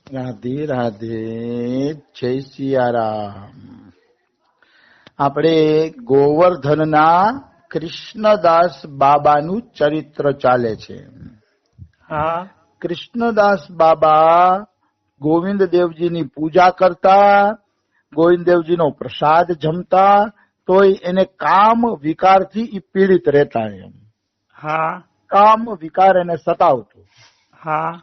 રાધે રાધે, જય સિયારામ. આપણે ગોવર્ધનના કૃષ્ણદાસ બાબાનું ચરિત્ર ચાલે છે. હા. કૃષ્ણદાસ બાબા ગોવિંદદેવજીની પૂજા કરતા, ગોવિંદદેવજીનો પ્રસાદ જમતા, તોય એને કામ વિકારથી પીડિત રહેતા. એમ હા. કામ વિકાર એને સતાવતો. હા.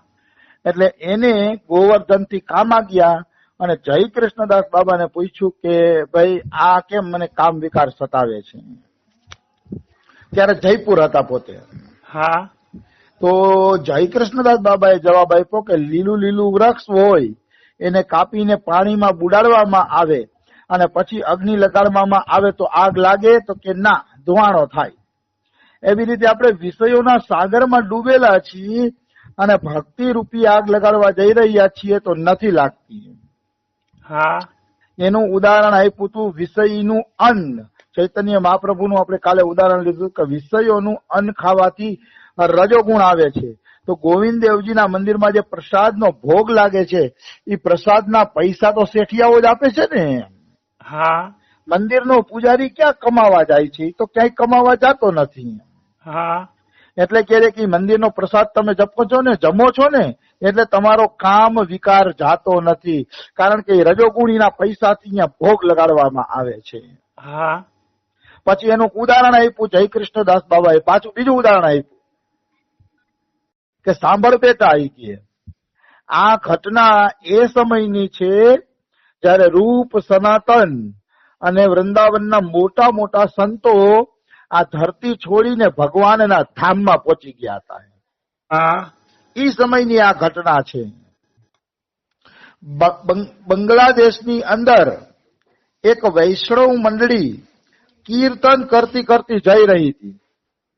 એટલે એને ગોવર્ધનથી કામા ગયા અને જય કૃષ્ણદાસ બાબાને પૂછ્યું કે ભાઈ આ કેમ મને કામ વિકાર સતાવે છે. ત્યારે જયપુર હતા પોતે. હા. તો જય કૃષ્ણદાસ બાબાએ જવાબ આપ્યો કે લીલું લીલું વૃક્ષ હોય એને કાપીને પાણીમાં બુડાડવામાં આવે અને પછી અગ્નિ લગાડવામાં આવે તો આગ લાગે, તો કે ના, ધુવાણો થાય. એવી રીતે આપણે વિષયોના સાગરમાં ડૂબેલા છીએ અને ભક્તિ રૂપી આગ લગાડવા જઈ રહ્યા છીએ તો નથી લાગતી. હા. એનું ઉદાહરણ આપ્યું હતું વિષયનું અન્ન. ચૈતન્ય મહાપ્રભુનું આપણે કાલે ઉદાહરણ લીધું કે વિષયોનું અન્ન ખાવાથી રજોગુણ આવે છે. તો ગોવિંદ દેવજીના મંદિરમાં જે પ્રસાદનો ભોગ લાગે છે એ પ્રસાદના પૈસા તો શેઠિયાઓ જ આપે છે ને. હા. મંદિરનો પૂજારી ક્યાં કમાવા જાય છે? તો ક્યાંય કમાવા જતો નથી. હા. એટલે કે મંદિરનો પ્રસાદ તમે જમો છો ને એટલે તમારો કામ વિકાર જાતો નથી, કારણ કે રજોગુણીના પૈસાથી અહીંયા ભોગ લગાડવામાં આવે છે. હા. પછી એનું ઉદાહરણ આપ્યું જય કૃષ્ણદાસ બાબાએ. પાછું બીજું ઉદાહરણ આપ્યું કે સાંભળ બેટા, કે આ ઘટના એ સમયની છે જયારે રૂપ સનાતન અને વૃંદાવનના મોટા મોટા સંતો આ ધરતી છોડીને ભગવાનના ધામમાં પહોંચી ગયા હતા. હા. એ સમયની આ ઘટના છે. બાંગ્લાદેશની અંદર એક વૈષ્ણવ મંડળી કીર્તન કરતી કરતી જઈ રહી હતી.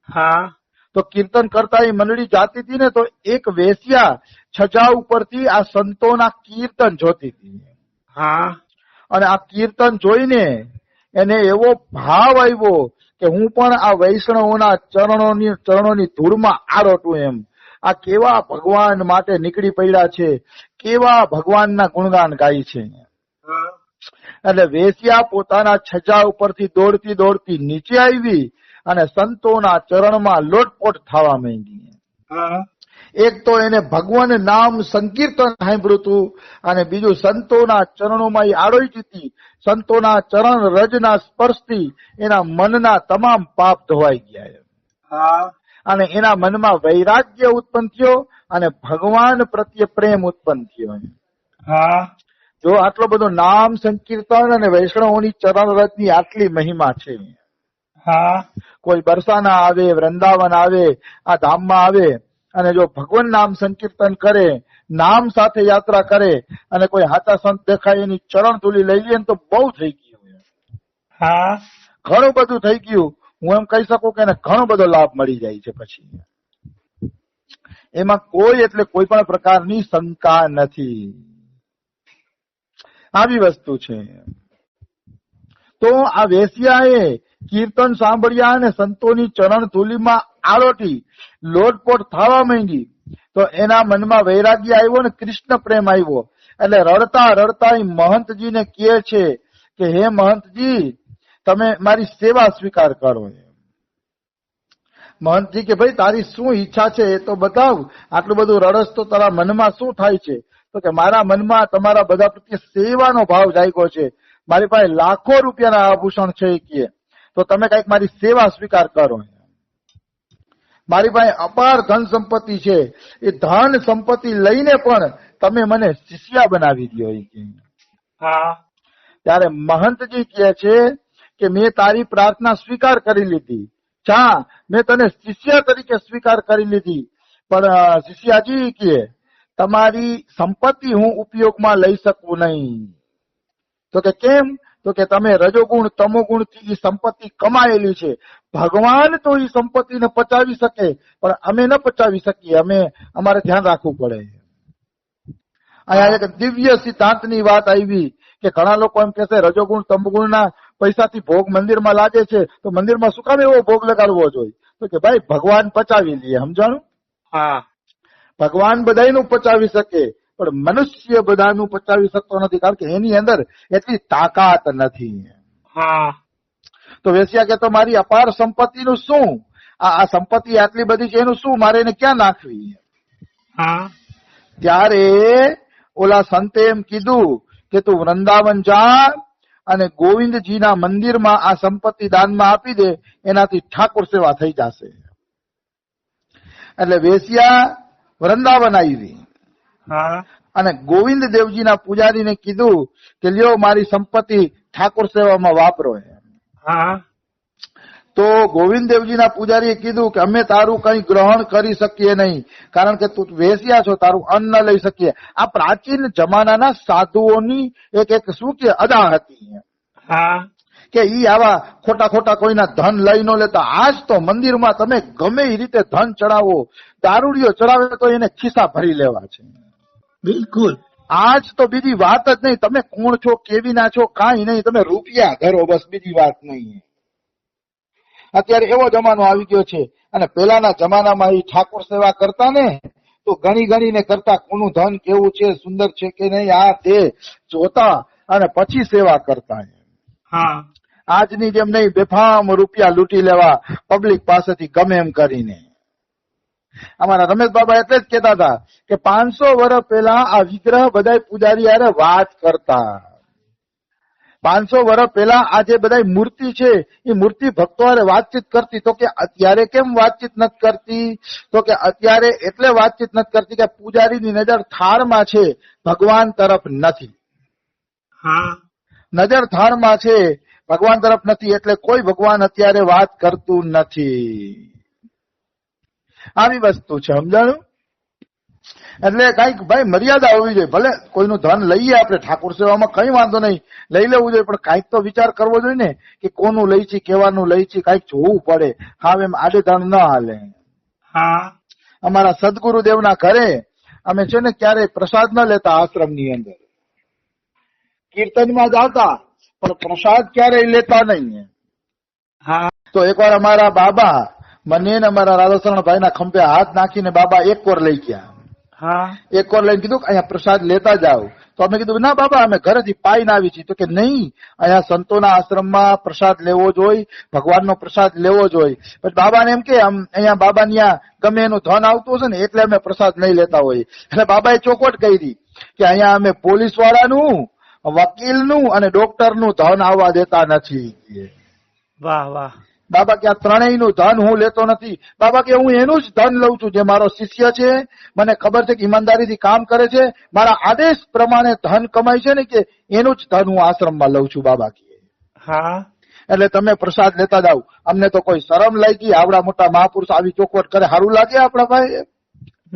હા. તો કીર્તન કરતા એ મંડળી જાતી હતી ને, તો એક વેશ્યા છજા ઉપરથી આ સંતોના કીર્તન જોતી હતી. હા. અને આ કીર્તન જોઈને એને એવો ભાવ આવ્યો કે હું પણ આ વૈષ્ણવોના ચરણોની ધૂળમાં આરોટું. એમ આ કેવા ભગવાન માટે નીકળી પડ્યા છે, કેવા ભગવાનના ગુણગાન ગાય છે. એટલે વેશ્યા પોતાના છજા ઉપરથી દોડતી દોડતી નીચે આવી અને સંતોના ચરણમાં લોટપોટ થવા માંડી. એક તો એને ભગવાન નામ સંકીર્તન સાંભળ્યું હતું અને બીજું સંતોના ચરણોમાં આડોઈ હતી. સંતોના ચરણ રજના સ્પર્શથી એના મનના તમામ પાપ ધોવાઈ ગયા. અને એના મનમાં વૈરાગ્ય ઉત્પન્ન થયો અને ભગવાન પ્રત્યે પ્રેમ ઉત્પન્ન થયો. જો આટલો બધો નામ સંકીર્તન અને વૈષ્ણવોની ચરણ રજની આટલી મહિમા છે. કોઈ બરસાના આવે, વૃંદાવન આવે, આ ધામમાં આવે અને જો ભગવાન નામ સંકીર્તન કરે, નામ સાથે યાત્રા કરે અને કોઈ હાચા સંત દેખાય એની ચરણ ધૂલી લઈ લે તો બહુ થઈ ગયું. ઘણું બધું થઈ ગયું. હું એમ કહી શકું કે એને ઘણો બધો લાભ મળી જાય છે. પછી એમાં કોઈ પણ પ્રકારની શંકા નથી. આવી વસ્તુ છે. તો આ વેશ્યાએ કીર્તન સાંભળ્યા અને સંતોની ચરણ ધૂલીમાં આરોટી લોટપોટ થવા માંડી. તો એના મનમાં વૈરાગ્ય આવ્યો ને કૃષ્ણ પ્રેમ આવ્યો. એટલે રડતા રડતા મહંતજીને કહે છે કે હે મહંતજી, તમે મારી સેવા સ્વીકાર કરો. મહંતજી કે ભાઈ તારી શું ઈચ્છા છે એ તો બતાવ. આટલું બધું રડસ તો તારા મનમાં શું થાય છે? તો કે મારા મનમાં તમારા બધા પ્રત્યે સેવાનો ભાવ જાગ્યો છે. મારી પાસે લાખો રૂપિયાના આભૂષણ છે કે તો તમે કઈક મારી સેવા સ્વીકાર કરો. મારી પાસે અપાર ધન સંપત્તિ છે, એ ધન સંપત્તિ લઈને પણ તમે મને શિષ્યા બનાવી દો. ત્યારે મહંતજી કહે છે કે મેં તારી પ્રાર્થના સ્વીકાર કરી લીધી. મેં તને શિષ્ય તરીકે સ્વીકાર કરી લીધી, પણ શિષ્યાજી કે તમારી સંપત્તિ હું ઉપયોગમાં લઈ શકું નહીં. તો કે કેમ? તો કે તમે રજોગુણ તમોગુણ થી એ સંપત્તિ કમાયેલી છે. ભગવાન તો એ સંપત્તિને પચાવી શકે પણ અમે ન પચાવી શકીએ. અમારે ધ્યાન રાખવું પડે. અહીંયા એક દિવ્ય સિદ્ધાંતની વાત આવી કે ઘણા લોકો એમ કહેશે રજોગુણ તમોગુણના પૈસાથી ભોગ મંદિરમાં લાગે છે તો મંદિરમાં શું કામ એવો ભોગ લગાડવો જોઈએ? તો કે ભાઈ ભગવાન પચાવી લે. સમજાણું? ભગવાન બધાયનું પચાવી શકે પણ મનુષ્ય બધાનું પચાવી શકતો નથી, કારણ કે એની અંદર એટલી તાકાત નથી. હા તો વેશ્યા કે તો મારી અપાર સંપત્તિનું શું, આ સંપત્તિ આટલી બધી છે એનું શું, મારે એને ક્યાં નાખવી? હા ત્યારે ઓલા સંતે એમ કીધું કે તું વૃંદાવન જા અને ગોવિંદજીના મંદિરમાં આ સંપત્તિ દાનમાં આપી દે, એનાથી ઠાકોર સેવા થઈ જશે. એટલે વેશ્યા વૃંદાવન આવી હા અને ગોવિંદ દેવજીના પૂજારીને કીધું કે લ્યો મારી સંપત્તિ ઠાકોર સેવામાં વાપરો. હા તો ગોવિંદ દેવજીના પૂજારીએ કીધું કે અમે તારું કઈ ગ્રહણ કરી શકીએ નહીં, કારણ કે તું વેશ્યા છો, તારું અન્ન ન લઈ શકીએ. આ પ્રાચીન જમાનાના સાધુઓની એક શું કે અદા હતી હા કે ઈ આવા ખોટા ખોટા કોઈના ધન લઈ ન લેતા. આજ તો મંદિરમાં તમે ગમે એ રીતે ધન ચડાવો, દારૂડિયો ચડાવે તો એને ખિસ્સા ભરી લેવા છે. બિલકુલ. આજ તો બીજી વાત જ નહીં, તમે કોણ છો, કેવી ના છો, કાંઈ નહીં, તમે રૂપિયા ધરો, બસ બીજી વાત નહીં. અત્યારે એવો જમાનો આવી ગયો છે. અને પેલાના જમાનામાં એ ઠાકોર સેવા કરતા ને તો ગણી ગણીને કરતા, કોનું ધન કેવું છે, સુંદર છે કે નહીં, આ તે જોતા અને પછી સેવા કરતા. હા આજની જેમ નહીં બેફામ રૂપિયા લૂંટી લેવા પબ્લિક પાસેથી ગમે એમ કરીને. અમારા રમેશ બાબા એટલે જ કેતા હતા કે 500 વર્ષ પહેલા આ વિગ્રહ બધા પૂજારી યારે વાત કરતા. 500 વર્ષ પહેલા આ જે બધા મૂર્તિ છે એ મૂર્તિ ભક્તો હારે વાતચીત કરતી. તો કે અત્યારે કેમ વાતચીત નથી કરતી? તો કે અત્યારે એટલે વાતચીત નથી કરતી કે પૂજારીની નજર થાળમાં છે, ભગવાન તરફ નથી. હા નજર થાળમાં છે, ભગવાન તરફ નથી, એટલે કોઈ ભગવાન અત્યારે વાત કરતું નથી. આવી વસ્તુ છે, સમજાણું? એટલે કઈક ભાઈ મર્યાદા હોવી જોઈએ. ભલે કોઈનું ધન લઈએ આપણે ઠાકોર સેવામાં કઈ વાંધો નહીં, લઈ લેવું જોઈએ, પણ કઈક તો વિચાર કરવો જોઈએ ને કે કોનું લઈ છે, કેવાનું લઈ છે, કઈક જોવું પડે. હા એમ આડેધડ ન હાલે. હા અમારા સદગુરુદેવના ઘરે અમે છે ને ક્યારેય પ્રસાદ ન લેતા. આશ્રમની અંદર કીર્તનમાં જ આવતા પણ પ્રસાદ ક્યારેય લેતા નહીં. હા તો એકવાર અમારા બાબા મને ને અમારા રાધાશરણ ના ખંભે હાથ નાખીને બાબા એક કોર લઈ ગયા. હા એક કોર લઈને કીધું કે અહીંયા પ્રસાદ લેતા જાઓ. તો અમે કીધું ના બાબા અમે ઘરેથી પાઈને આવી છીએ. તો કે નહીં, અહીંયા સંતોના આશ્રમમાં પ્રસાદ લેવો જોઈએ, ભગવાનનો પ્રસાદ લેવો જોઈએ. પછી બાબાને એમ કે અહીંયા બાબાની આ ગમે એનું ધન આવતું હશે ને એટલે અમે પ્રસાદ નહીં લેતા હોઈએ. એટલે બાબાએ ચોખવટ કરી કે અહીંયા અમે પોલીસ વાળાનું, વકીલનું અને ડોક્ટરનું ધન આવવા દેતા નથી. વાહ વાહ. બાબા કે આ ત્રણેયનું ધન હું લેતો નથી. બાબા કે હું એનું જ ધન લઉં છું જે મારો શિષ્ય છે, મને ખબર છે કે ઈમાનદારીથી કામ કરે છે, મારા આદેશ પ્રમાણે ધન કમાય છે ને, કે એનું જ ધન હું આશ્રમમાં લઉં છું. બાબા કે હા એટલે તમે પ્રસાદ લેતા જાવ. અમને તો કોઈ શરમ લાગી? આવડા મોટા મહાપુરુષ આવી ચોખવટ કરે, સારું લાગે આપણા ભાઈ?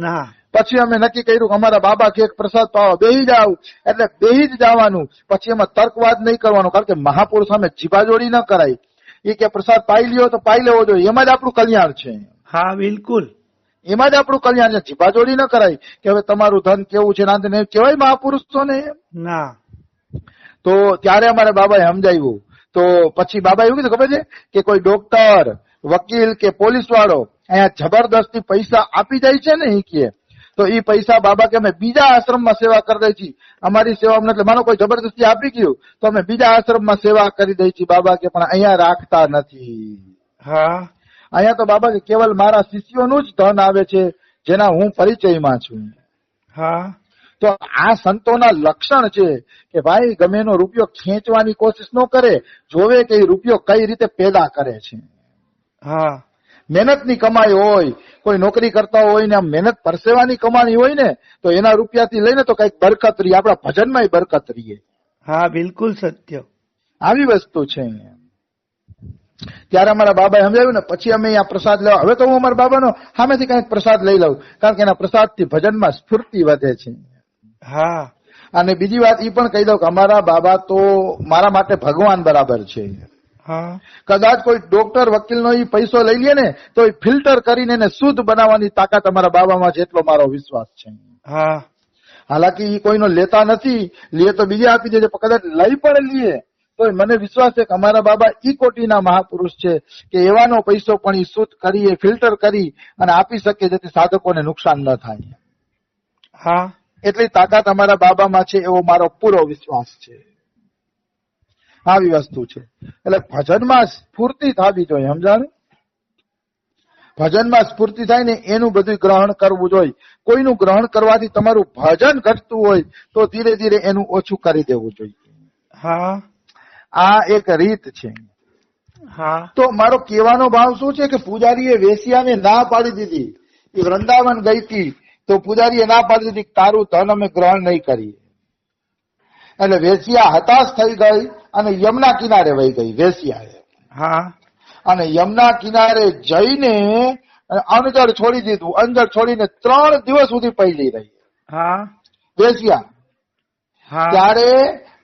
ના. પછી અમે નક્કી કર્યું કે અમારા બાબા કે પ્રસાદ પાવા બેહી જાવ એટલે બેહી જ જવાનું. પછી એમાં તર્કવાદ નહીં કરવાનો, કારણ કે મહાપુરુષ સામે જીભાજોડી ન કરાય. એ કે પ્રસાદ પાઈ લ્યો તો પાઈ લેવો જોઈએ, એમાં જ આપણું કલ્યાણ છે. હા બિલકુલ, એમાં જ આપણું કલ્યાણ છે. જીભાજોડી ન કરાય કે હવે તમારું ધન કેવું છે ના કેવાય મહાપુરુષોને. ના. તો ત્યારે અમારે બાબાએ સમજાવ્યું. તો પછી બાબા એવું કીધું ખબર છે કે કોઈ ડોક્ટર, વકીલ કે પોલીસ વાળો અહીંયા જબરદસ્તી પૈસા આપી જાય છે ને, એ કે તો એ પૈસા બાબા કે અમે બીજા આશ્રમમાં સેવા કરી દઈ છીએ. અમારી સેવામાં એટલે માનો કોઈ જબરદસ્તી આપી ગયું તો અમે બીજા આશ્રમમાં સેવા કરી દઈ છીએ. બાબા કે પણ અહીંયા રાખતા નથી. હા અહીંયા તો બાબા કે કેવલ મારા શિષ્યોનું જ ધન આવે છે જેના હું પરિચયમાં છું. હા તો આ સંતોના લક્ષણ છે કે ભાઈ ગમે એનો રૂપિયો ખેંચવાની કોશિશ ન કરે, જોવે કે એ રૂપિયો કઈ રીતે પેદા કરે છે. હા મહેનતની કમાઈ હોય, કોઈ નોકરી કરતા હોય ને આમ મહેનત પરસેવાની કમાણી હોય ને તો એના રૂપિયાથી લઈને તો કઈક બરકત રહીએ, આપણા ભજનમાં બરકત રહીએ. હા બિલકુલ સત્ય. આવી વસ્તુ છે. ત્યારે અમારા બાબાએ સમજાવ્યું ને પછી અમે અહીંયા પ્રસાદ લેવા. હવે તો હું અમારા બાબાનો સામેથી કઈક પ્રસાદ લઈ લઉં, કારણ કે એના પ્રસાદથી ભજનમાં સ્ફૂર્તિ વધે છે. હા અને બીજી વાત એ પણ કહી દઉં કે અમારા બાબા તો મારા માટે ભગવાન બરાબર છે. હા કદાચ કોઈ ડોક્ટર, વકીલનો એ પૈસો લઈ લે ને તો એ ફિલ્ટર કરીને એને શુદ્ધ બનાવવાની તાકાત અમારા બાબામાં છે, એટલો મારો વિશ્વાસ છે. હા હાલાકી એ કોઈનો લેતા નથી, લે તો બીજે આપી દે છે, પણ કદાચ લઈ પણ લઈએ તો મને વિશ્વાસ છે કે અમારા બાબા ઈ કોટીના મહાપુરુષ છે કે એવાનો પૈસો પણ એ શુદ્ધ કરી, ફિલ્ટર કરી અને આપી શકે જેથી સાધકોને નુકસાન ન થાય. હા એટલી તાકાત અમારા બાબામાં છે એવો મારો પૂરો વિશ્વાસ છે. આવી વસ્તુ છે. એટલે ભજનમાં સ્ફૂર્તિ થવી જોઈએ, સમજાણે? ભજનમાં સ્ફૂર્તિ થાય ને એનું બધું ગ્રહણ કરવું જોઈએ. કોઈનું ગ્રહણ કરવાથી તમારું ભજન ઘટતું હોય તો ધીરે ધીરે એનું ઓછું કરી દેવું જોઈએ. હા આ એક રીત છે. હા તો મારો કહેવાનો ભાવ શું છે કે પૂજારીએ વેશ્યાને ના પાડી દીધી. એ વૃંદાવન ગઈ હતી તો પૂજારીએ ના પાડી દીધી, તારું ધન અમે ગ્રહણ નહીં કરીએ. એટલે વેશ્યા હતાશ થઈ ગઈ અને યમુના કિનારે વહી ગઈ વેશ્યાએ. હા અને યમુના કિનારે જઈને અંજળ છોડી દીધું. અંજળ છોડીને 3 દિવસ સુધી પૈલી રહી હા વેશ્યા. હા ત્યારે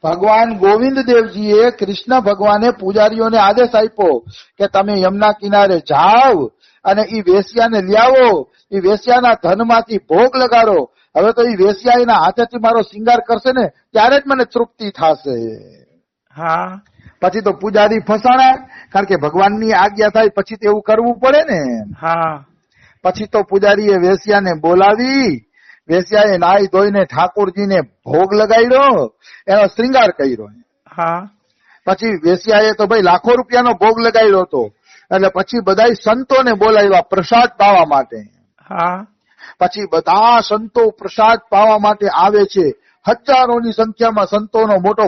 ભગવાન ગોવિંદ દેવજીએ કૃષ્ણ ભગવાને પૂજારીઓને આદેશ આપ્યો કે તમે યમુના કિનારે જાઓ અને એ વેશ્યાને લ્યાવો. એ વેશ્યાના ધનમાંથી ભોગ લગાડો. હવે તો એ વેશ્યા એના હાથેથી મારો શિંગાર કરશે ને ત્યારે જ મને તૃપ્તિ થશે. હા પછી તો પૂજારી ફસાણા, કારણ કે ભગવાનની આજ્ઞા થાય પછી તો એવું કરવું પડે ને. હા પછી તો પૂજારીએ વેશ્યાને બોલાવી. વેશ્યાએ નાઈ ધોઈને ઠાકોરજીને ભોગ લગાડ્યો, એનો શ્રૃંગાર કર્યો. હા પછી વેશ્યાએ તો ભાઈ લાખો રૂપિયાનો ભોગ લગાડ્યો હતો. એટલે પછી બધા સંતોને બોલાવ્યા પ્રસાદ પાવા માટે. હા પછી બધા સંતો પ્રસાદ પાવા માટે આવે છે. હજારોની સંખ્યામાં સંતોનો મોટો